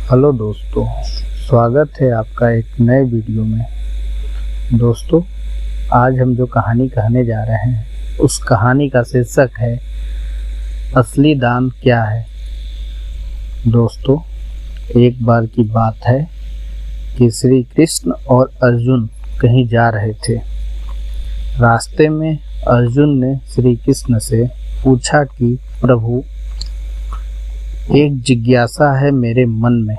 Hello दोस्तों, स्वागत है आपका एक नए वीडियो में। दोस्तों, आज हम जो कहानी कहने जा रहे हैं उस कहानी का शीर्षक है असली दान क्या है। दोस्तों, एक बार की बात है कि श्री कृष्ण और अर्जुन कहीं जा रहे थे। रास्ते में अर्जुन ने श्री कृष्ण से पूछा कि प्रभु, एक जिज्ञासा है मेरे मन में,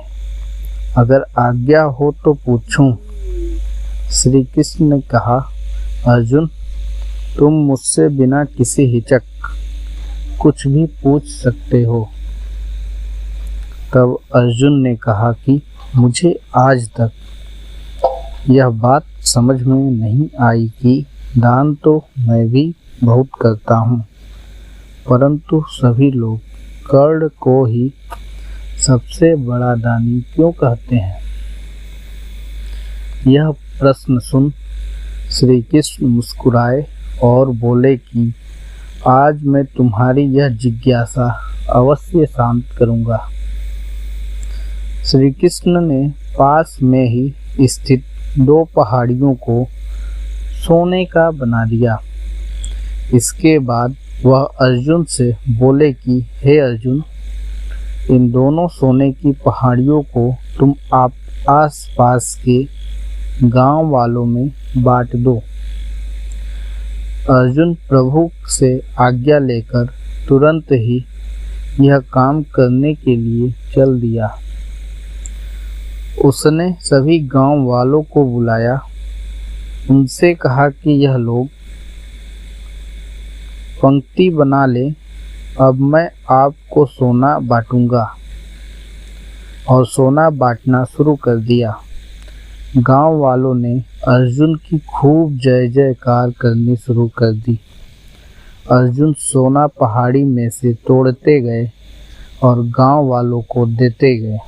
अगर आज्ञा हो तो पूछूं। श्री कृष्ण ने कहा, अर्जुन, तुम मुझसे बिना किसी हिचक कुछ भी पूछ सकते हो। तब अर्जुन ने कहा कि मुझे आज तक यह बात समझ में नहीं आई कि दान तो मैं भी बहुत करता हूँ, परंतु सभी लोग कर्ण को ही सबसे बड़ा दानी क्यों कहते हैं। यह प्रश्न सुन श्री कृष्ण मुस्कुराए और बोले कि आज मैं तुम्हारी यह जिज्ञासा अवश्य शांत करूंगा। श्री कृष्ण ने पास में ही स्थित दो पहाड़ियों को सोने का बना दिया। इसके बाद वह अर्जुन से बोले कि हे अर्जुन, इन दोनों सोने की पहाड़ियों को तुम आप आस-पास के गांव वालों में बांट दो। अर्जुन प्रभु से आज्ञा लेकर तुरंत ही यह काम करने के लिए चल दिया। उसने सभी गांव वालों को बुलाया, उनसे कहा कि यह लोग पंक्ति बना ले, अब मैं आपको सोना बांटूंगा। और सोना बांटना शुरू कर दिया। गांव वालों ने अर्जुन की खूब जय जयकार करनी शुरू कर दी। अर्जुन सोना पहाड़ी में से तोड़ते गए और गांव वालों को देते गए।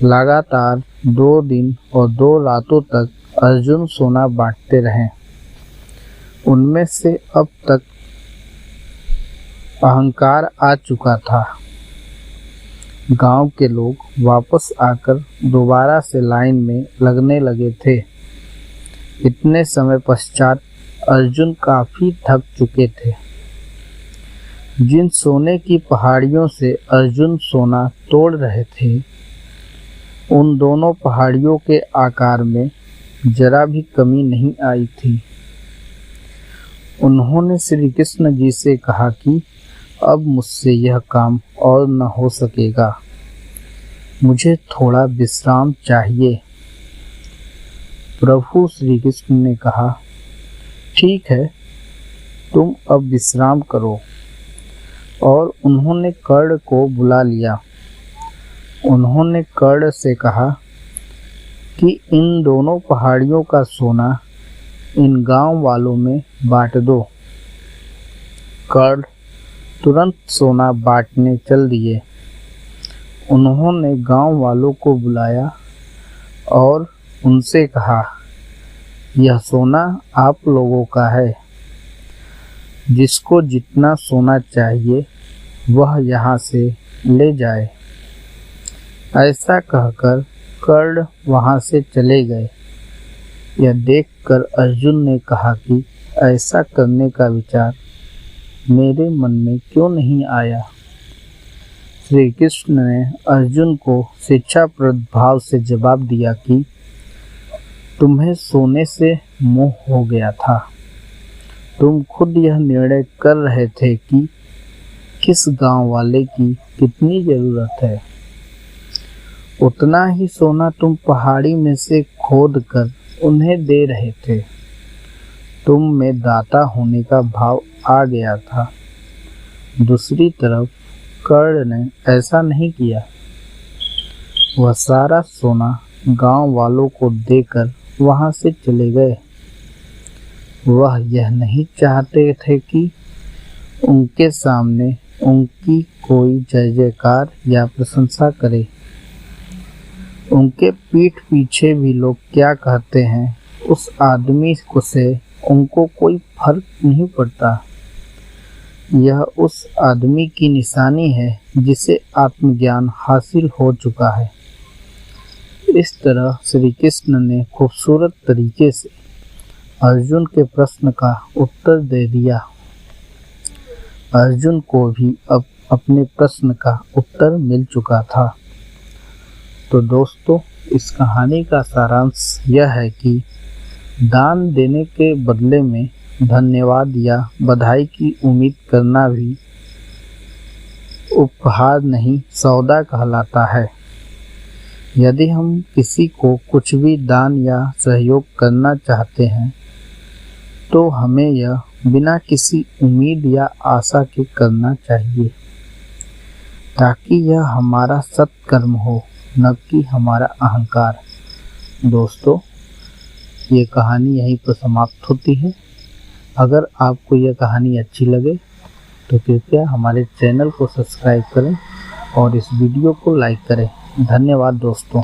लगातार 2 दिन और 2 रातों तक अर्जुन सोना बांटते रहे। उनमें से अब तक अहंकार आ चुका था। गांव के लोग वापस आकर दोबारा से लाइन में लगने लगे थे। इतने समय पश्चात अर्जुन काफी थक चुके थे। जिन सोने की पहाड़ियों से अर्जुन सोना तोड़ रहे थे, उन दोनों पहाड़ियों के आकार में जरा भी कमी नहीं आई थी। उन्होंने श्री कृष्ण जी से कहा कि अब मुझसे यह काम और न हो सकेगा, मुझे थोड़ा विश्राम चाहिए। प्रभु श्री कृष्ण ने कहा, ठीक है, तुम अब विश्राम करो। और उन्होंने कर्ण को बुला लिया। उन्होंने कर्ण से कहा कि इन दोनों पहाड़ियों का सोना इन गांव वालों में बांट दो। कर्ण तुरंत सोना बांटने चल दिए। उन्होंने गांव वालों को बुलाया और उनसे कहा, यह सोना आप लोगों का है। जिसको जितना सोना चाहिए वह यहाँ से ले जाए। ऐसा कहकर कर्ण वहाँ से चले गए। यह देखकर अर्जुन ने कहा कि ऐसा करने का विचार मेरे मन में क्यों नहीं आया। श्री कृष्ण ने अर्जुन को शिक्षाप्रद भाव से जवाब दिया कि तुम्हें सोने से मोह हो गया था। तुम खुद यह निर्णय कर रहे थे कि किस गांव वाले की कितनी जरूरत है। उतना ही सोना तुम पहाड़ी में से खोद कर उन्हें दे रहे थे। तुम में दाता होने का भाव आ गया था। दूसरी तरफ कर्ण ने ऐसा नहीं किया। वह सारा सोना गांव वालों को देकर वहां से चले गए। वह यह नहीं चाहते थे कि उनके सामने उनकी कोई जय जयकार या प्रशंसा करे। उनके पीठ पीछे भी लोग क्या कहते हैं, उस आदमी को से उनको कोई फर्क नहीं पड़ता। यह उस आदमी की निशानी है जिसे आत्मज्ञान हासिल हो चुका है। इस तरह श्री कृष्ण ने खूबसूरत तरीके से अर्जुन के प्रश्न का उत्तर दे दिया। अर्जुन को भी अब अपने प्रश्न का उत्तर मिल चुका था। तो दोस्तों, इस कहानी का सारांश यह है कि दान देने के बदले में धन्यवाद या बधाई की उम्मीद करना भी उपहार नहीं, सौदा कहलाता है। यदि हम किसी को कुछ भी दान या सहयोग करना चाहते हैं तो हमें यह बिना किसी उम्मीद या आशा के करना चाहिए, ताकि यह हमारा सत्कर्म हो, न कि हमारा अहंकार। दोस्तों, ये कहानी यहीं पर समाप्त होती है। अगर आपको यह कहानी अच्छी लगे तो कृपया हमारे चैनल को सब्सक्राइब करें और इस वीडियो को लाइक करें। धन्यवाद दोस्तों।